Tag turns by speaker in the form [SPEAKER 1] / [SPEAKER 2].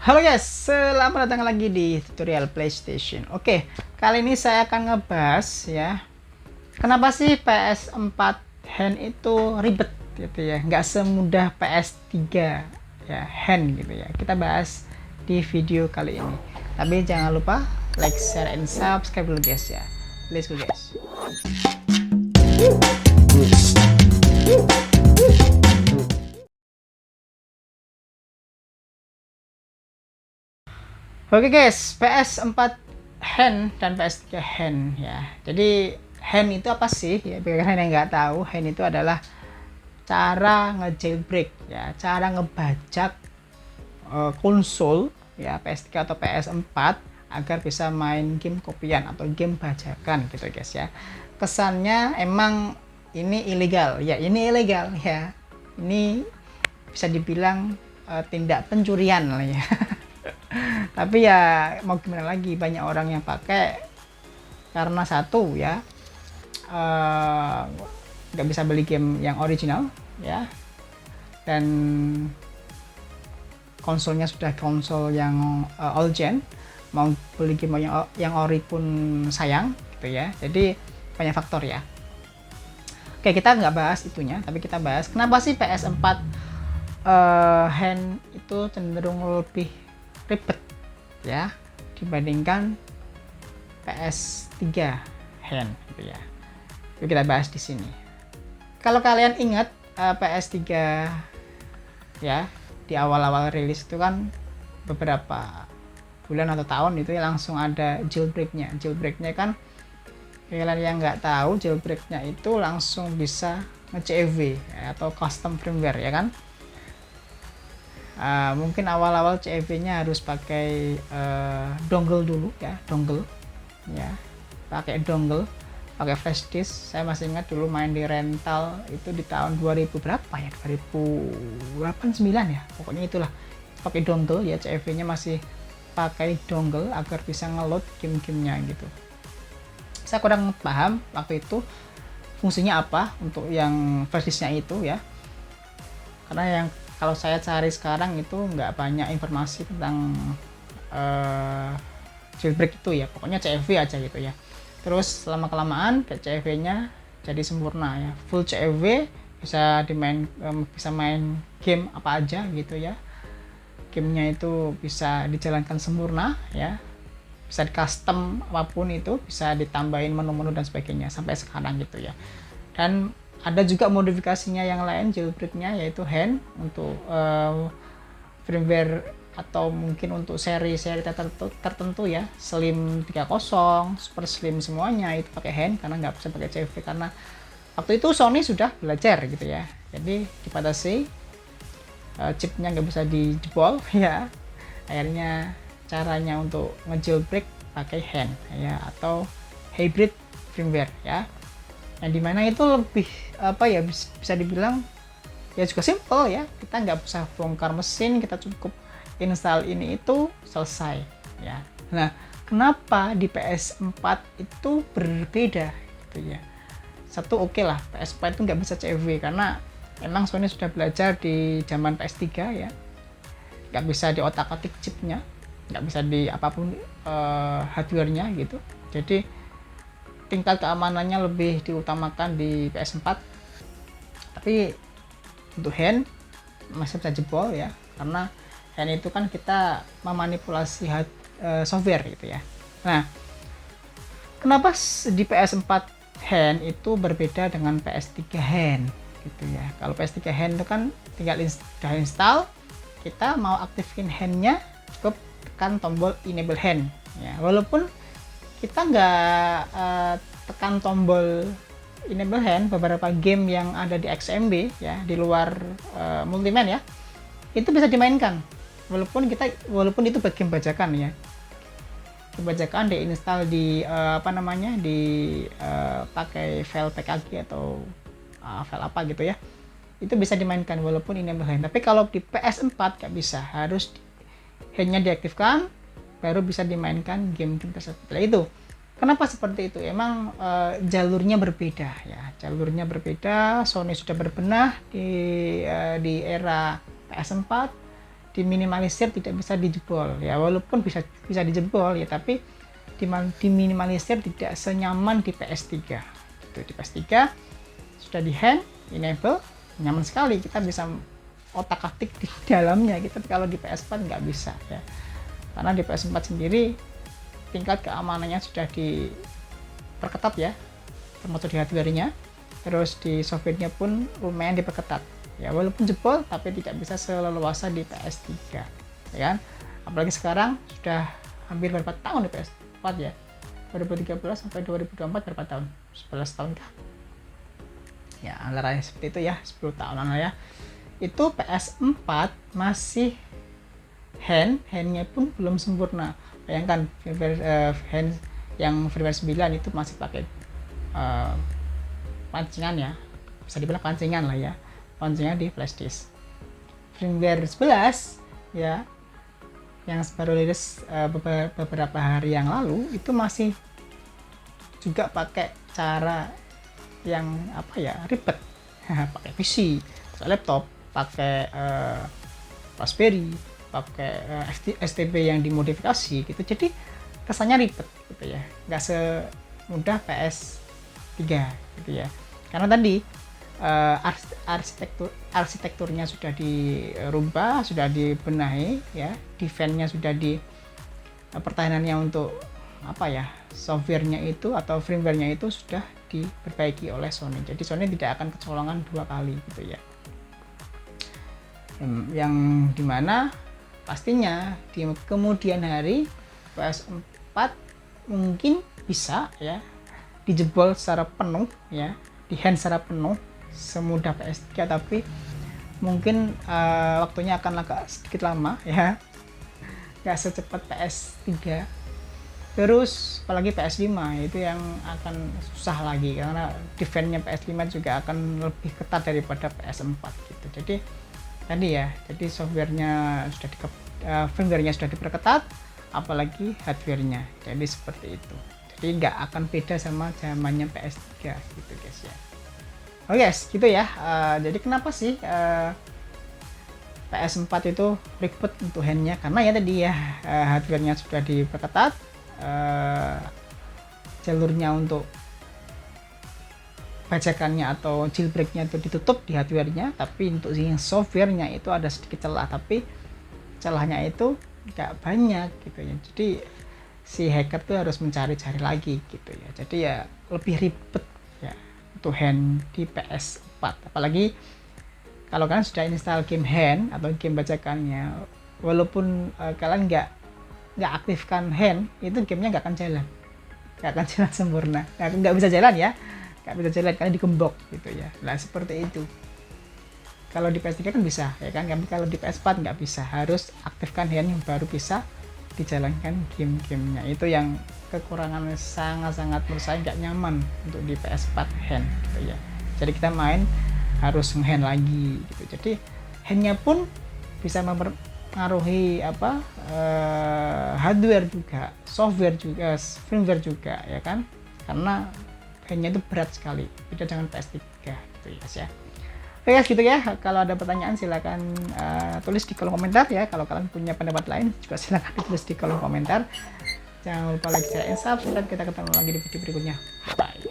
[SPEAKER 1] Halo guys, selamat datang lagi di tutorial PlayStation. Oke, kali ini saya akan ngebahas ya, kenapa sih PS4 hand itu ribet gitu ya, nggak semudah PS3 ya hand gitu ya. Kita bahas di video kali ini. Tapi jangan lupa like, share, and subscribe dulu guys ya. Let's go guys. Oke guys, PS4 hand dan PS3 hand ya. Jadi hand itu apa sih? Ya, bagi kalian yang nggak tahu, hand itu adalah cara nge-jailbreak ya, cara ngebajak konsol ya PS3 atau PS4 agar bisa main game kopian atau game bajakan gitu guys ya. Kesannya emang ini ilegal ya, ini ilegal ya. Ini bisa dibilang tindak pencurian lah ya. Tapi ya mau gimana lagi, banyak orang yang pakai karena satu ya, nggak bisa beli game yang original ya, dan konsolnya sudah konsol yang old gen, mau beli game yang ori pun sayang gitu ya. Jadi banyak faktor ya. Oke, kita nggak bahas itunya, tapi kita bahas kenapa sih PS4 hand itu cenderung lebih ribet ya dibandingkan PS3 hand gitu ya. Yuk kita bahas di sini. Kalau kalian ingat PS3 ya, di awal-awal rilis itu kan beberapa bulan atau tahun itu ya langsung ada jailbreaknya. Jailbreaknya kan, kalian yang nggak tahu, jailbreaknya itu langsung bisa nge-CFW ya, atau custom firmware ya kan. Mungkin awal-awal CFW-nya harus pakai dongle dulu ya, dongle ya, pakai dongle, pakai flash disk. Saya masih ingat dulu main di rental itu di tahun 2000 berapa ya, 2008 9 ya, pokoknya itulah, pakai dongle ya, CFW-nya masih pakai dongle agar bisa ngeload game-gamenya gitu. Saya kurang paham waktu itu fungsinya apa untuk yang flash disk-nya itu ya, karena yang kalau saya cari sekarang itu nggak banyak informasi tentang jailbreak itu ya, pokoknya CFW aja gitu ya. Terus lama kelamaan CFW-nya jadi sempurna ya, full CFW, bisa main game apa aja gitu ya. Gamenya itu bisa dijalankan sempurna ya, bisa di custom apapun itu, bisa ditambahin menu-menu dan sebagainya sampai sekarang gitu ya. Dan ada juga modifikasinya yang lain jailbreaknya, yaitu hand untuk firmware atau mungkin untuk seri-seri tertentu ya, Slim 30, Super Slim, semuanya itu pakai hand karena nggak bisa pakai CFW, karena waktu itu Sony sudah belajar gitu ya. Jadi dibatasi, chipnya nggak bisa dijebol ya. Akhirnya caranya untuk nge-jailbreak pakai hand ya, atau hybrid firmware ya, yang dimana itu lebih apa ya, bisa dibilang ya juga simple ya, kita nggak usah bongkar mesin, kita cukup install ini itu selesai ya. Nah, kenapa di PS4 itu berbeda gitu ya? Satu, oke lah, PS4 itu nggak bisa CFW karena emang Sony sudah belajar di zaman PS3 ya, nggak bisa diotak-atik chipnya, nggak bisa di apapun hardware-nya gitu. Jadi tingkat keamanannya lebih diutamakan di PS4. Tapi untuk hand masih bisa jebol ya, karena hand itu kan kita memanipulasi software gitu ya. Nah, kenapa di PS4 hand itu berbeda dengan PS3 hand gitu ya? Kalau PS3 hand itu kan tinggal sudah install, kita mau aktifin handnya cukup tekan tombol enable hand ya. Walaupun kita nggak tekan tombol enable hand, beberapa game yang ada di XMB ya, di luar Multiman ya, itu bisa dimainkan walaupun itu game bajakan ya. Bajakan diinstal di pakai file PKG atau file apa gitu ya, itu bisa dimainkan walaupun enable hand. Tapi kalau di PS4 nggak bisa, harus handnya diaktifkan baru bisa dimainkan game-game tersebut. Itu kenapa seperti itu? Emang jalurnya berbeda ya, jalurnya berbeda. Sony sudah berbenah di era PS4, diminimalisir, tidak bisa dijebol ya, walaupun bisa dijebol ya, tapi diminimalisir, tidak senyaman di PS3 gitu. Di PS3 sudah di hand enable, nyaman sekali, kita bisa otak-atik di dalamnya gitu. Kalau di PS4 nggak bisa ya, karena di PS4 sendiri tingkat keamanannya sudah diperketat ya, termasuk di hardware-nya, terus di software-nya pun lumayan diperketat ya, walaupun jebol tapi tidak bisa seleluasa di PS3 ya kan. Apalagi sekarang sudah hampir berapa tahun di PS4 ya, 2013 sampai 2024 berapa tahun, 11 tahun kah ya, antara seperti itu ya, 10 tahunan lah ya. Itu PS4 masih handnya pun belum sempurna. Bayangkan hand yang firmware 9 itu masih pakai pancingan ya, bisa dibilang pancingan lah ya, pancingan di flash disk. Firmware 11 ya, yang baru rilis beberapa hari yang lalu, itu masih juga pakai cara yang apa ya, ribet pakai PC, laptop, pakai Raspberry, pakai STB yang dimodifikasi gitu, jadi kesannya ribet gitu ya, nggak semudah PS3 gitu ya, karena tadi arsitekturnya sudah dirubah, sudah dibenahi ya, defense-nya sudah pertahanannya untuk apa ya, softwarenya itu atau firmware-nya itu sudah diperbaiki oleh Sony, jadi Sony tidak akan kecolongan 2 kali gitu ya, yang dimana pastinya di kemudian hari PS4 mungkin bisa ya dijebol secara penuh ya, di hand secara penuh semudah PS3, tapi mungkin waktunya akan agak sedikit lama ya, nggak secepat PS3. Terus apalagi PS5 itu yang akan susah lagi, karena defense-nya PS5 juga akan lebih ketat daripada PS4 gitu. Jadi tadi ya, jadi softwarenya sudah firmware-nya sudah diperketat, apalagi hardware-nya, jadi seperti itu. Jadi nggak akan beda sama zamannya PS3 gitu guys ya. Oke guys, gitu ya. Jadi kenapa sih PS4 itu ribet untuk handnya? Karena ya tadi ya, hardware-nya sudah diperketat, jalurnya untuk bajakannya atau jailbreaknya itu ditutup di hardware-nya, tapi untuk yang software-nya itu ada sedikit celah, tapi celahnya itu nggak banyak gitu ya, jadi si hacker tuh harus mencari-cari lagi gitu ya, jadi ya lebih ribet ya untuk hand di PS4. Apalagi kalau kalian sudah install game hand atau game bajakannya, walaupun kalian nggak aktifkan hand, itu gamenya nggak akan jalan sempurna, nggak bisa jalan ya, nggak bisa jalan karena digembok gitu ya. Nah seperti itu. Kalau di PS3 kan bisa ya kan, tapi kalau di PS4 nggak bisa, harus aktifkan hand yang baru bisa dijalankan game-gamenya. Itu yang kekurangan sangat-sangat menurut saya nggak nyaman untuk di PS4 hand gitu ya. Jadi kita main harus nge-hand lagi gitu. Jadi handnya pun bisa mempengaruhi apa, hardware juga, software juga, firmware juga ya kan, karena handnya itu berat sekali, beda dengan PS3 gitu ya guys ya. Oke guys, gitu ya. Kalau ada pertanyaan silakan tulis di kolom komentar ya. Kalau kalian punya pendapat lain juga silakan ditulis di kolom komentar. Jangan lupa like, share, and subscribe. Kita ketemu lagi di video berikutnya. Bye.